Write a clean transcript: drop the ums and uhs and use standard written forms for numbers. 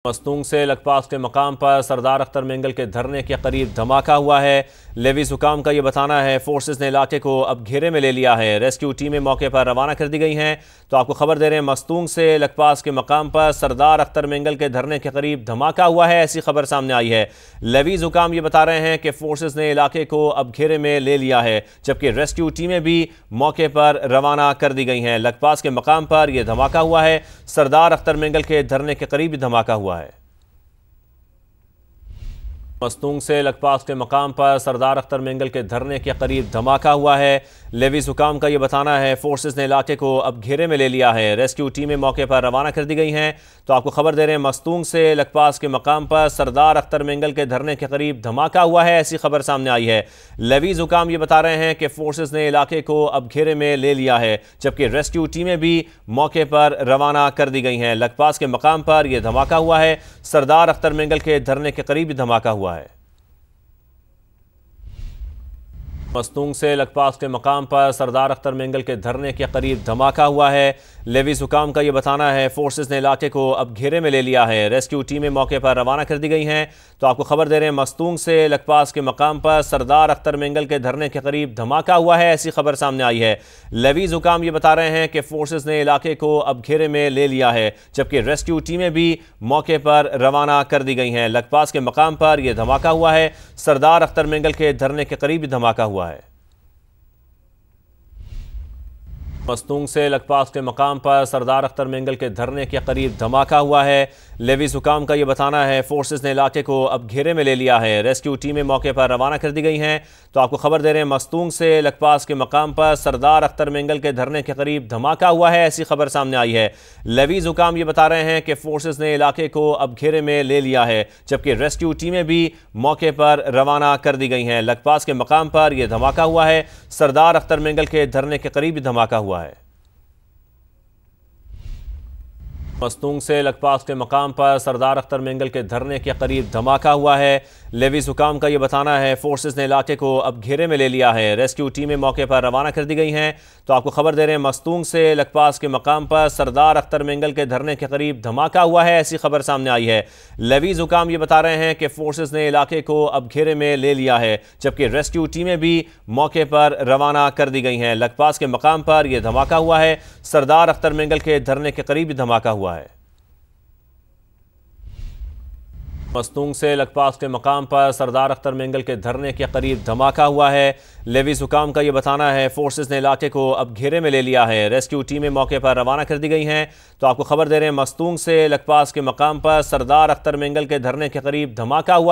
मस्तूंग से लखपास के मकाम पर सरदार अख्तर मेंगल के धरने के करीब धमाका हुआ है। लेवीज हुकाम का ये बताना है फोर्सेस ने इलाके को अब घेरे में ले लिया है। रेस्क्यू टीमें मौके पर रवाना कर दी गई हैं। तो आपको खबर दे रहे हैं मस्तूंग से लखपास के मकाम पर सरदार अख्तर मेंगल के धरने के करीब धमाका हुआ है, ऐसी खबर सामने आई है। लेवीज हुकाम ये बता रहे हैं कि फोर्सेस ने इलाके को अब घेरे में ले लिया है, जबकि रेस्क्यू टीमें भी मौके पर रवाना कर दी गई हैं। लखपास के मकाम पर यह धमाका हुआ है, सरदार अख्तर मेंगल के धरने के करीब धमाका हुआ है। मस्तूंग से लखपास के मकाम पर सरदार अख्तर मेंगल के धरने के करीब धमाका हुआ है। लेवीज हुकाम का यह बताना है फोर्सेस ने इलाके को अब घेरे में ले लिया है। रेस्क्यू टीमें मौके पर रवाना कर दी गई हैं। तो आपको खबर दे रहे हैं मस्तूंग से लखपास के मकाम पर सरदार अख्तर मेंगल के धरने के करीब धमाका हुआ है, ऐसी खबर सामने आई है। लेवीज हुकाम ये बता रहे हैं कि फोर्सेस ने इलाके को अब घेरे में ले लिया है, जबकि रेस्क्यू टीमें भी मौके पर रवाना कर दी गई हैं। लखपास के मकाम पर यह धमाका हुआ है, सरदार अख्तर मेंगल के धरने के करीब धमाका हुआ है। मस्तूंग से लखपास के मकाम पर सरदार अख्तर मेंगल के धरने के करीब धमाका हुआ है। लेवीज हुकाम का यह बताना है फोर्सेस ने इलाके को अब घेरे में ले लिया है। रेस्क्यू टीमें मौके पर रवाना कर दी गई हैं। तो आपको खबर दे रहे हैं मस्तूंग से लखपास के मकाम पर सरदार अख्तर मेंगल के धरने के करीब धमाका हुआ है, ऐसी खबर सामने आई है। लेवीज हुकाम ये बता रहे हैं कि फोर्सेस ने इलाके को अब घेरे में ले लिया है, जबकि रेस्क्यू टीमें भी मौके पर रवाना कर दी गई हैं। लखपास के मकाम पर यह धमाका हुआ है, सरदार अख्तर मेंगल के धरने के करीब धमाका हुआ है। मस्तूंग से लखपास के मकाम पर सरदार अख्तर मेंगल के धरने के करीब धमाका हुआ है। लेवीज हुकाम का यह बताना है फोर्सेस ने इलाके को अब घेरे में ले लिया है। रेस्क्यू टीमें मौके पर रवाना कर दी गई हैं। तो आपको खबर दे रहे हैं मस्तूंग से लखपास के मकाम पर सरदार अख्तर मेंगल के धरने के करीब धमाका हुआ है, ऐसी खबर सामने आई है। लेवीज हुकाम ये बता रहे हैं कि फोर्सेस ने इलाके को अब घेरे में ले लिया है, जबकि रेस्क्यू टीमें भी मौके पर रवाना कर दी गई हैं। लखपास के मकाम पर यह धमाका हुआ है, सरदार अख्तर मेंगल के धरने के करीब धमाका हुआ है। मस्तूंग से लखपास के मकाम पर सरदार अख्तर मेंगल के धरने के करीब धमाका हुआ है। लेवीज हुकाम का यह बताना है फोर्सेस ने इलाके को अब घेरे में ले लिया है। रेस्क्यू टीमें मौके पर रवाना कर दी गई हैं। तो आपको खबर दे रहे हैं मस्तूंग से लखपास के मकाम पर सरदार अख्तर मेंगल के धरने के करीब धमाका हुआ है, ऐसी खबर सामने आई है। लेवीज हुकाम ये बता रहे हैं कि फोर्सेस ने इलाके को अब घेरे में ले लिया है, जबकि रेस्क्यू टीमें भी मौके पर रवाना कर दी गई हैं। लखपास के मकाम पर यह धमाका हुआ है, सरदार अख्तर मेंगल के धरने के करीब धमाका हुआ है। मस्तूंग से लखपास के मकाम पर सरदार अख्तर मेंगल के धरने के करीब धमाका हुआ है। लेवीज हुकाम का यह बताना है फोर्सेस ने इलाके को अब घेरे में ले लिया है। रेस्क्यू टीमें मौके पर रवाना कर दी गई हैं। तो आपको खबर दे रहे हैं मस्तूंग से लखपास के मकाम पर सरदार अख्तर मेंगल के धरने के करीब धमाका हुआ है।